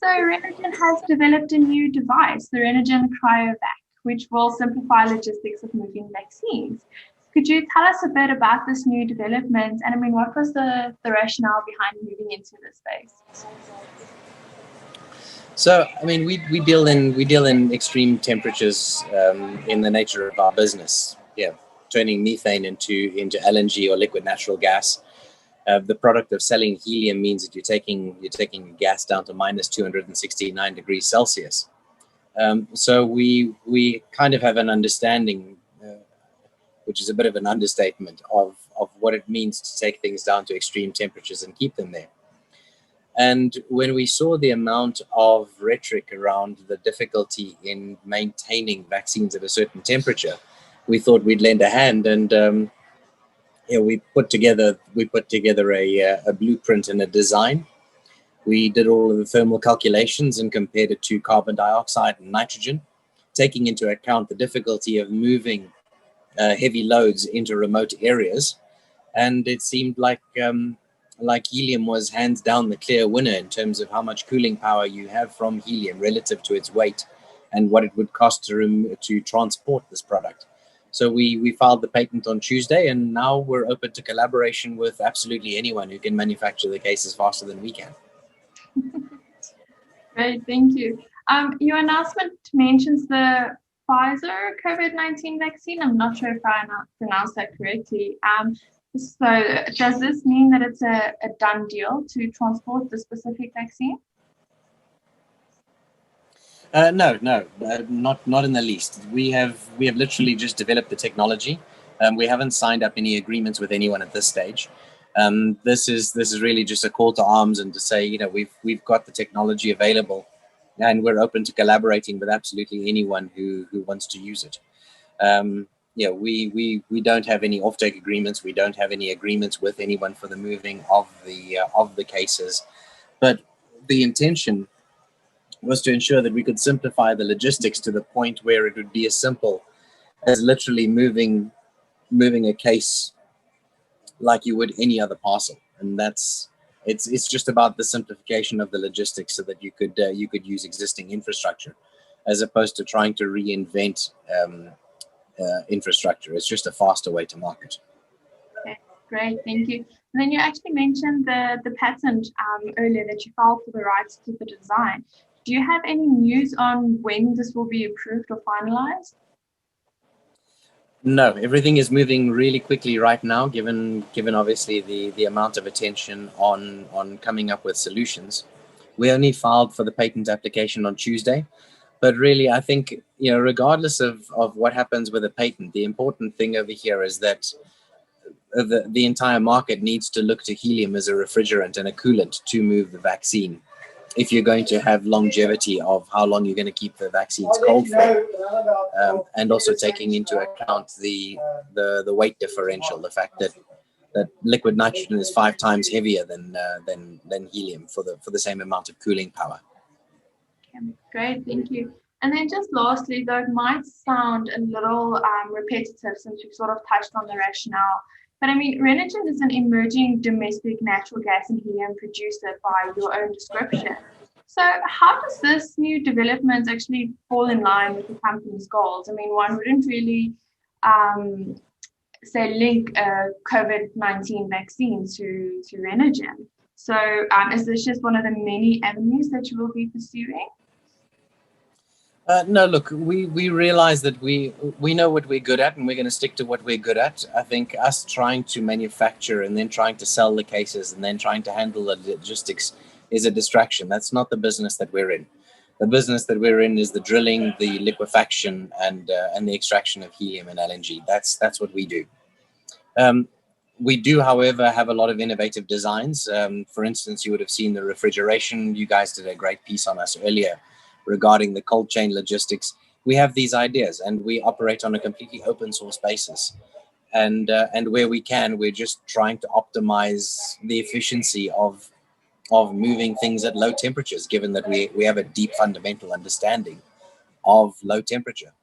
So Renergen has developed a new device, the Renergen Cryo-Vacc, which will simplify logistics of moving vaccines. Could you tell us a bit about this new development? And I mean, what was the rationale behind moving into this space? So, I mean, we deal in extreme temperatures in the nature of our business. Yeah, turning methane into LNG or liquid natural gas. The product of selling helium means that you're taking gas down to minus 269 degrees Celsius. So we kind of have an understanding, which is a bit of an understatement, of what it means to take things down to extreme temperatures and keep them there. And when we saw the amount of rhetoric around the difficulty in maintaining vaccines at a certain temperature, we thought we'd lend a hand, and we put together a blueprint and a design. We did all of the thermal calculations and compared it to carbon dioxide and nitrogen, taking into account the difficulty of moving heavy loads into remote areas. And it seemed like helium was hands down the clear winner in terms of how much cooling power you have from helium relative to its weight and what it would cost to transport this product. So we filed the patent on Tuesday, and now we're open to collaboration with absolutely anyone who can manufacture the cases faster than we can. Great, thank you. Your announcement mentions the Pfizer COVID-19 vaccine. I'm not sure if I pronounced that correctly. So does this mean that it's a done deal to transport the specific vaccine? No, not in the least. We have literally just developed the technology. We haven't signed up any agreements with anyone at this stage. This is really just a call to arms and to say, you know, we've got the technology available, and we're open to collaborating with absolutely anyone who wants to use it. We don't have any offtake agreements. We don't have any agreements with anyone for the moving of the cases, but the intention was to ensure that we could simplify the logistics to the point where it would be as simple as literally moving a case like you would any other parcel. And it's just about the simplification of the logistics so that you could use existing infrastructure as opposed to trying to reinvent infrastructure. It's just a faster way to market. Okay, great, thank you. And then you actually mentioned the patent earlier, that you filed for the rights to the design. Do you have any news on when this will be approved or finalized? No, everything is moving really quickly right now, given obviously the amount of attention on coming up with solutions. We only filed for the patent application on Tuesday, but really I think, you know, regardless of what happens with a patent, the important thing over here is that the entire market needs to look to helium as a refrigerant and a coolant to move the vaccine, if you're going to have longevity of how long you're going to keep the vaccines cold for, and also taking into account the weight differential, the fact that liquid nitrogen is 5 times heavier than helium for the same amount of cooling power. Okay, great, thank you. And then just lastly, though it might sound a little repetitive since you've sort of touched on the rationale, but I mean, Renergen is an emerging domestic natural gas and helium producer by your own description. So how does this new development actually fall in line with the company's goals? I mean, one wouldn't really say link a COVID-19 vaccine to Renergen. So is this just one of the many avenues that you will be pursuing? No, look, we realize that we know what we're good at, and we're going to stick to what we're good at. I think us trying to manufacture and then trying to sell the cases and then trying to handle the logistics is a distraction. That's not the business that we're in. The business that we're in is the drilling, the liquefaction, and the extraction of helium and LNG. That's what we do. We do, however, have a lot of innovative designs. For instance, you would have seen the refrigeration. You guys did a great piece on us earlier regarding the cold chain logistics. We have these ideas, and we operate on a completely open source basis. And where we can, we're just trying to optimize the efficiency of moving things at low temperatures, given that we have a deep fundamental understanding of low temperature.